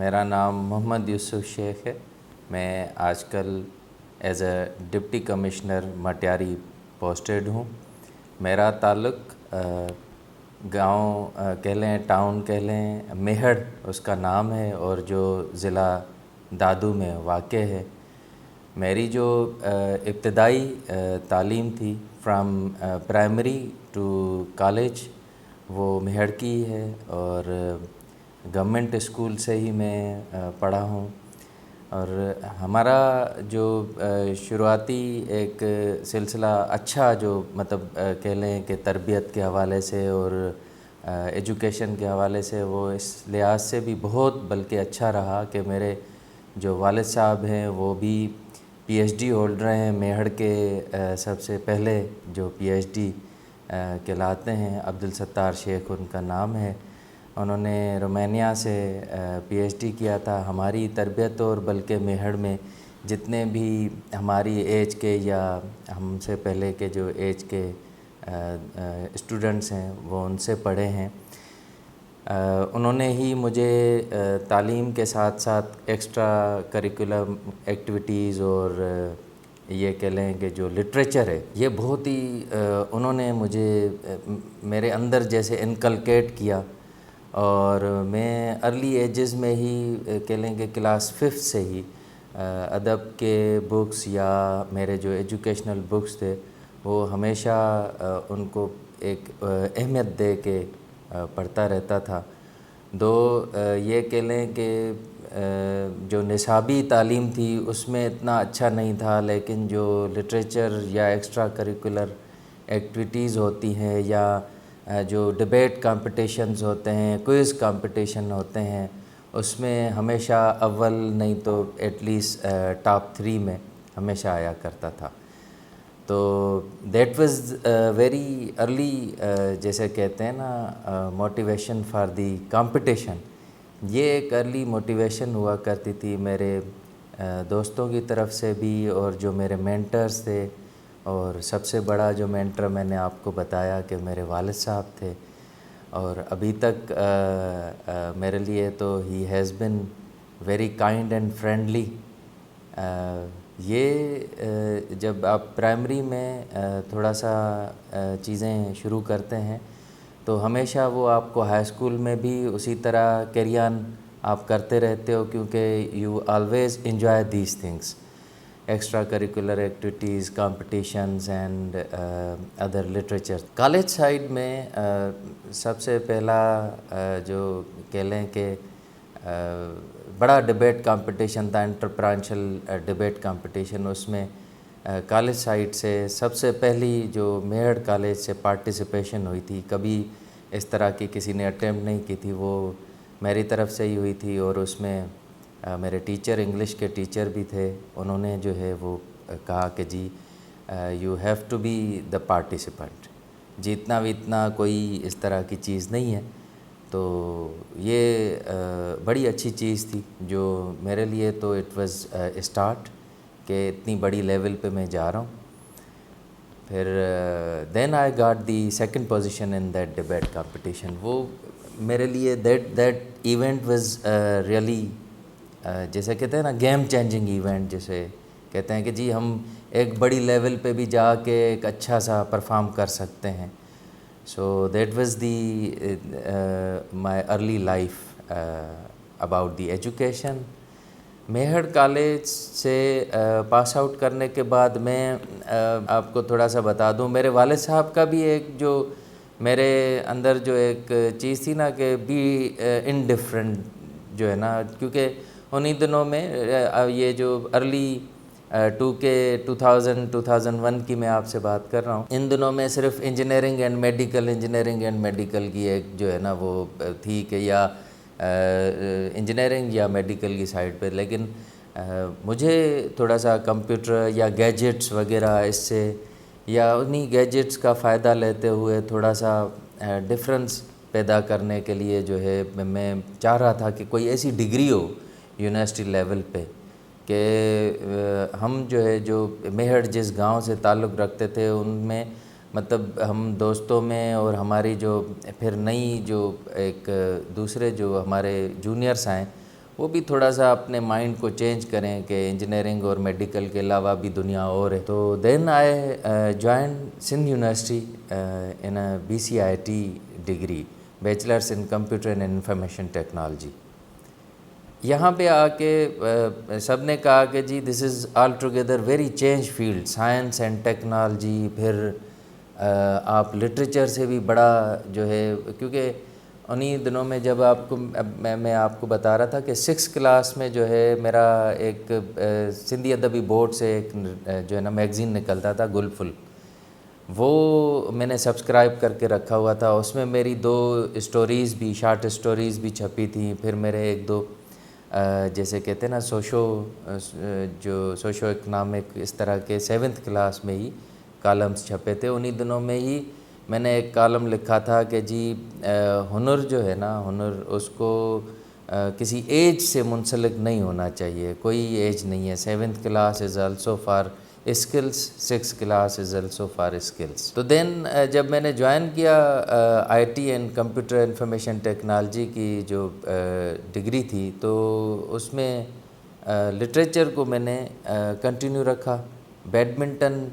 میرا نام محمد یوسف شیخ ہے. میں آج کل as a deputy commissioner Matiari posted ہوں. میرا تعلق گاؤں کہہ لیں، ٹاؤن کہہ لیں، میہڑ اس کا نام ہے، اور جو ضلع دادو میں واقع ہے. میری جو ابتدائی تعلیم تھی فرام پرائمری ٹو کالج وہ میہڑ کی ہے، اور گورنمنٹ اسکول سے ہی میں پڑھا ہوں. اور ہمارا جو شروعاتی ایک سلسلہ اچھا جو مطلب کہہ لیں کہ تربیت کے حوالے سے اور ایجوکیشن کے حوالے سے، وہ اس لحاظ سے بھی بہت بلکہ اچھا رہا کہ میرے جو والد صاحب ہیں وہ بھی پی ایچ ڈی ہولڈر ہیں. میہڑ کے سب سے پہلے جو پی ایچ ڈی کہلاتے ہیں، عبدالستار شیخ ان کا نام ہے. انہوں نے رومانیہ سے پی ایچ ڈی کیا تھا. ہماری تربیت اور بلکہ میہڑ میں جتنے بھی ہماری ایج کے یا ہم سے پہلے کے جو ایج کے اسٹوڈنٹس ہیں وہ ان سے پڑھے ہیں. انہوں نے ہی مجھے تعلیم کے ساتھ ساتھ ایکسٹرا کریکولم ایکٹیویٹیز اور یہ کہہ لیں کہ جو لٹریچر ہے یہ بہت ہی انہوں نے مجھے میرے اندر جیسے انکلکیٹ کیا. اور میں ارلی ایجز میں ہی کہہ لیں کہ کلاس 5 سے ہی ادب کے بکس یا میرے جو ایجوکیشنل بکس تھے وہ ہمیشہ ان کو ایک اہمیت دے کے پڑھتا رہتا تھا. یہ کہہ لیں کہ جو نصابی تعلیم تھی اس میں اتنا اچھا نہیں تھا، لیکن جو لٹریچر یا ایکسٹرا کریکولر ایکٹیویٹیز ہوتی ہیں یا جو ڈبیٹ کمپٹیشنز ہوتے ہیں، کوئز کمپٹیشن ہوتے ہیں، اس میں ہمیشہ اول نہیں تو ایٹ لیسٹ ٹاپ 3 میں ہمیشہ آیا کرتا تھا. تو دیٹ واز ویری ارلی، جیسے کہتے ہیں نا موٹیویشن فار دی کمپٹیشن. یہ ایک ارلی موٹیویشن ہوا کرتی تھی میرے دوستوں کی طرف سے بھی، اور جو میرے مینٹرز تھے. اور سب سے بڑا جو مینٹر میں نے آپ کو بتایا کہ میرے والد صاحب تھے، اور ابھی تک میرے لیے تو he has been very kind and friendly. یہ جب آپ پرائمری میں تھوڑا سا چیزیں شروع کرتے ہیں تو ہمیشہ وہ آپ کو ہائی اسکول میں بھی اسی طرح کیری آن آپ کرتے رہتے ہو، کیونکہ you always enjoy these things, extra curricular activities, competitions and other literature. College side میں سب سے پہلا جو کہہ لیں کہ بڑا ڈبیٹ کمپٹیشن تھا، انٹرپرینشل ڈبیٹ کمپٹیشن. اس میں کالج سائڈ سے سب سے پہلی جو میہڑ کالج سے پارٹیسپیشن ہوئی تھی، کبھی اس طرح کی کسی نے اٹیمپٹ نہیں کی تھی، وہ میری طرف سے ہی ہوئی تھی. اور اس میں میرے ٹیچر، انگلش کے ٹیچر بھی تھے، انہوں نے جو ہے وہ کہا کہ جی you have to be the participant, جیتنا ویتنا کوئی اس طرح کی چیز نہیں ہے. تو یہ بڑی اچھی چیز تھی جو میرے لیے تو اٹ واز اسٹارٹ کہ اتنی بڑی لیول پہ میں جا رہا ہوں. پھر then I got the second position in that debate competition. وہ میرے لیے دیٹ ایونٹ واز ریئلی جیسے کہتے ہیں نا گیم چینجنگ ایونٹ، جیسے کہتے ہیں کہ جی ہم ایک بڑی لیول پہ بھی جا کے ایک اچھا سا پرفارم کر سکتے ہیں. So that was the my early life about the education. Mehar college سے پاس آؤٹ کرنے کے بعد میں آپ کو تھوڑا سا بتا دوں، میرے والد صاحب کا بھی ایک جو میرے اندر جو ایک چیز تھی نا کہ بی انڈیفرنٹ جو ہے نا، کیونکہ انہی دنوں میں یہ جو ارلی 2001 کی میں آپ سے بات کر رہا ہوں، ان دنوں میں صرف انجینئرنگ اینڈ میڈیکل کی ایک جو ہے نا وہ تھی کہ یا انجینئرنگ یا میڈیکل کی سائڈ پہ. لیکن مجھے تھوڑا سا کمپیوٹر یا گیجٹس وغیرہ اس سے یا انہی گیجٹس کا فائدہ لیتے ہوئے تھوڑا سا ڈفرینس پیدا کرنے کے لیے جو ہے میں چاہ رہا تھا کہ کوئی ایسی ڈگری ہو یونیورسٹی لیول پہ کہ ہم جو ہے جو میہڑ جس گاؤں سے تعلق رکھتے تھے ان میں مطلب ہم دوستوں میں اور ہماری جو پھر نئی جو ایک دوسرے جو ہمارے جونیئرس آئیں وہ بھی تھوڑا سا اپنے مائنڈ کو چینج کریں کہ انجینئرنگ اور میڈیکل کے علاوہ بھی دنیا اور ہے. تو then I join Sindh university in a BCIT degree, bachelors in computer and information technology. یہاں پہ آ کے سب نے کہا کہ جی this is all together very change field, science and technology. پھر آپ لٹریچر سے بھی بڑا جو ہے, کیونکہ انہی دنوں میں جب آپ کو میں آپ کو بتا رہا تھا کہ 6 کلاس میں جو ہے میرا ایک سندھی ادبی بورڈ سے ایک جو ہے نا میگزین نکلتا تھا گل فل, وہ میں نے سبسکرائب کر کے رکھا ہوا تھا. اس میں میری 2 اسٹوریز بھی, شارٹ اسٹوریز بھی چھپی تھیں. پھر میرے 1-2 جیسے کہتے ہیں نا سوشو اکنامک اس طرح کے 7th کلاس میں ہی کالمز چھپے تھے. انہی دنوں میں ہی میں نے ایک کالم لکھا تھا کہ جی ہنر جو ہے نا, ہنر اس کو کسی ایج سے منسلک نہیں ہونا چاہیے, کوئی ایج نہیں ہے. 7th class is also for skills, 6th class is also for skills. تو دین جب میں نے جوائن کیا IT and computer information technology کی جو ڈگری تھی, تو اس میں لٹریچر کو میں نے کنٹینیو رکھا, بیڈمنٹن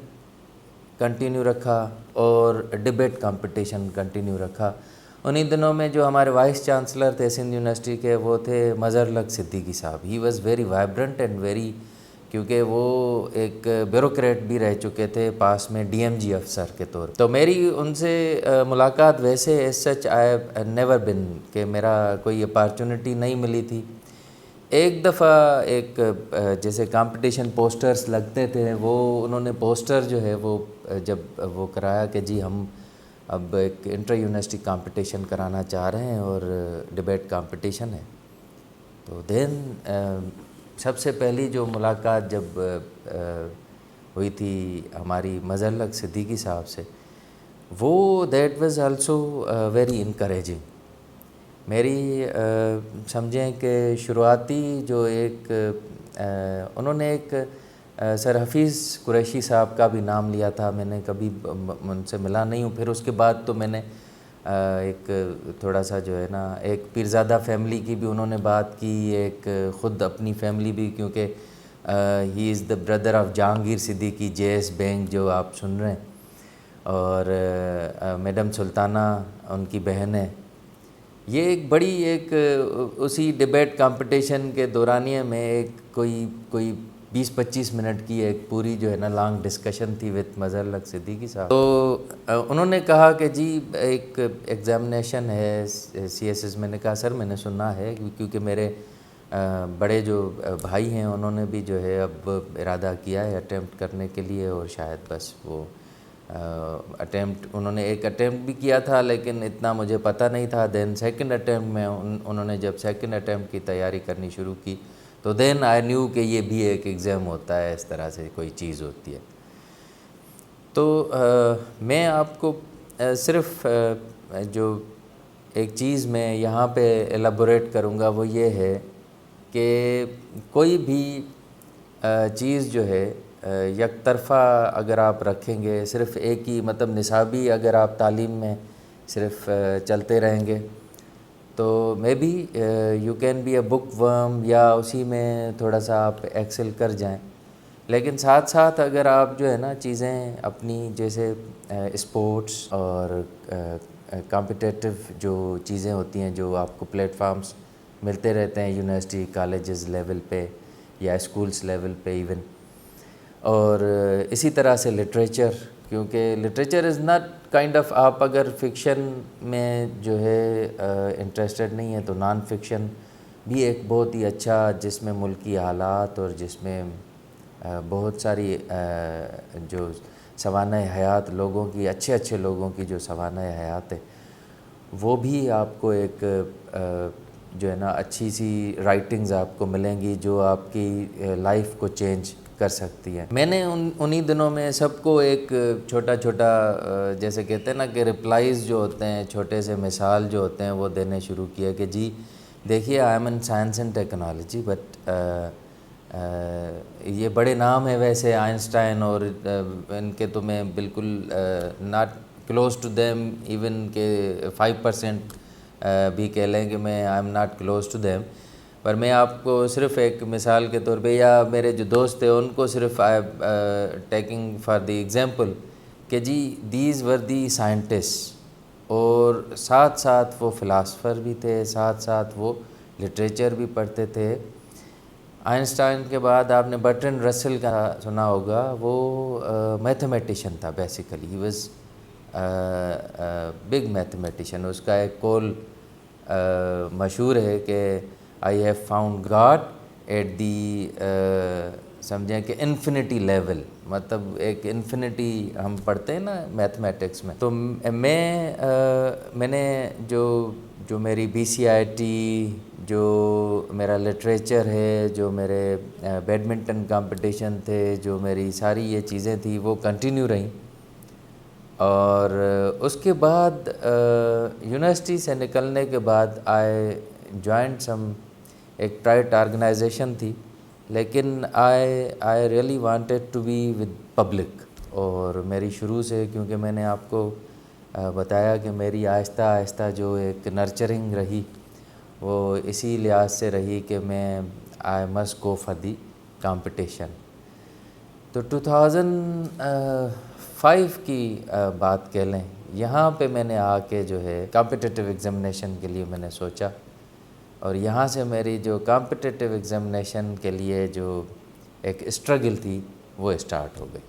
کنٹینیو رکھا اور ڈبیٹ کمپٹیشن کنٹینیو رکھا. انہی دنوں میں جو ہمارے وائس چانسلر تھے سندھ یونیورسٹی کے, وہ تھے مظہر الحق صدیقی صاحب. He was very vibrant and very, کیونکہ وہ ایک بیوروکریٹ بھی رہ چکے تھے پاس میں DMG افسر کے طور. تو میری ان سے ملاقات ویسے as such I have never been, کہ میرا کوئی اپارچونٹی نہیں ملی تھی. ایک دفعہ ایک جیسے کمپٹیشن پوسٹرز لگتے تھے, وہ انہوں نے پوسٹر جو ہے وہ جب وہ کرایا کہ جی ہم اب ایک انٹر یونیورسٹی کمپٹیشن کرانا چاہ رہے ہیں اور ڈبیٹ کمپٹیشن ہے. تو دین سب سے پہلی جو ملاقات جب ہوئی تھی ہماری مظہر الحق صدیقی صاحب سے, وہ that was also very encouraging. میری سمجھیں کہ شروعاتی جو ایک انہوں نے ایک سر حفیظ قریشی صاحب کا بھی نام لیا تھا. میں نے کبھی ان سے ملا نہیں ہوں. پھر اس کے بعد تو میں نے ایک تھوڑا سا جو ہے نا ایک پیرزادہ فیملی کی بھی انہوں نے بات کی, ایک خود اپنی فیملی بھی, کیونکہ he is the brother of Jahangir Siddiqui JS bank جو آپ سن رہے ہیں, اور میڈم سلطانہ ان کی بہن ہے. یہ ایک بڑی ایک اسی ڈبیٹ کمپٹیشن کے دورانیے میں ایک کوئی 20-25 منٹ کی ایک پوری جو ہے نا لانگ ڈسکشن تھی وتھ مظہر الحق صدیقی صاحب. تو انہوں نے کہا کہ جی ایک ایگزامینیشن ہے CSS. میں نے کہا سر میں نے سنا ہے, کیونکہ میرے بڑے جو بھائی ہیں انہوں نے بھی جو ہے اب ارادہ کیا ہے اٹیمپٹ کرنے کے لیے, اور شاید بس وہ اٹیمپٹ انہوں نے ایک اٹیمپٹ بھی کیا تھا لیکن اتنا مجھے پتہ نہیں تھا. دین سیکنڈ اٹیمپٹ میں انہوں نے جب سیکنڈ اٹیمپٹ کی تیاری کرنی شروع کی, تو دین آئی نیو کہ یہ بھی ایک ایگزام ہوتا ہے, اس طرح سے کوئی چیز ہوتی ہے. تو میں آپ کو صرف جو ایک چیز میں یہاں پہ ایلیبوریٹ کروں گا وہ یہ ہے کہ کوئی بھی چیز جو ہے یک طرفہ اگر آپ رکھیں گے, صرف ایک ہی مطلب نصابی اگر آپ تعلیم میں صرف چلتے رہیں گے, تو maybe you can be a bookworm, یا اسی میں تھوڑا سا آپ ایکسل کر جائیں. لیکن ساتھ ساتھ اگر آپ جو ہے نا چیزیں اپنی جیسے اسپورٹس اور کمپٹیٹیو جو چیزیں ہوتی ہیں جو آپ کو پلیٹ فارمز ملتے رہتے ہیں یونیورسٹی کالجز لیول پہ یا اسکولس لیول پہ ایون, اور اسی طرح سے لٹریچر, کیونکہ literature is not kind of, آپ اگر فکشن میں جو ہے انٹرسٹڈ نہیں ہیں تو نان فکشن بھی ایک بہت ہی اچھا, جس میں ملکی حالات اور جس میں بہت ساری جو سوانح حیات لوگوں کی, اچھے لوگوں کی جو سوانح حیات ہے, وہ بھی آپ کو ایک جو ہے نا اچھی سی رائٹنگز آپ کو ملیں گی جو آپ کی لائف کو چینج کر سکتی ہے. میں نے انہی دنوں میں سب کو ایک چھوٹا جیسے کہتے ہیں نا کہ رپلائز جو ہوتے ہیں, چھوٹے سے مثال جو ہوتے ہیں وہ دینے شروع کیا کہ جی دیکھیے I am in science and technology, but یہ بڑے نام ہیں ویسے آئنسٹائن, اور ان کے تو میں بالکل not close to them even کہ 5% بھی کہہ لیں کہ میں I am not close to them, پر میں آپ کو صرف ایک مثال کے طور پہ، یا میرے جو دوست تھے ان کو صرف ٹیکنگ فار دی ایگزامپل کہ جی دیز ور دی سائنٹسٹ، اور ساتھ ساتھ وہ فلاسفر بھی تھے، ساتھ ساتھ وہ لٹریچر بھی پڑھتے تھے۔ آئنسٹائن کے بعد آپ نے برٹرینڈ رسل کا سنا ہوگا، وہ میتھمیٹیشین تھا basically, he was big mathematician. اس کا ایک قول مشہور ہے کہ I have found God at the سمجھیں کہ انفینٹی لیول، مطلب ایک انفینٹی ہم پڑھتے ہیں نا میتھمیٹکس میں۔ تو میں نے جو میری بی سی آئی ٹی، جو میرا لٹریچر ہے، جو میرے بیڈمنٹن کمپٹیشن تھے، جو میری ساری یہ چیزیں تھیں وہ کنٹینیو رہیں۔ اور اس کے بعد یونیورسٹی سے نکلنے کے بعد آئی جوائنڈ سم، ایک پرائیویٹ آرگنائزیشن تھی، لیکن I really wanted to be with public. اور میری شروع سے، کیونکہ میں نے آپ کو بتایا کہ میری آہستہ آہستہ جو ایک نرچرنگ رہی وہ اسی لحاظ سے رہی کہ میں I must go for the competition. تو 2005 کی بات کہہ لیں، یہاں پہ میں نے آ کے جو ہے کمپٹیٹیو ایگزامینیشن کے لیے میں نے سوچا، اور یہاں سے میری جو کمپٹیٹیو ایگزامینیشن کے لیے جو ایک اسٹرگل تھی وہ اسٹارٹ ہو گئی۔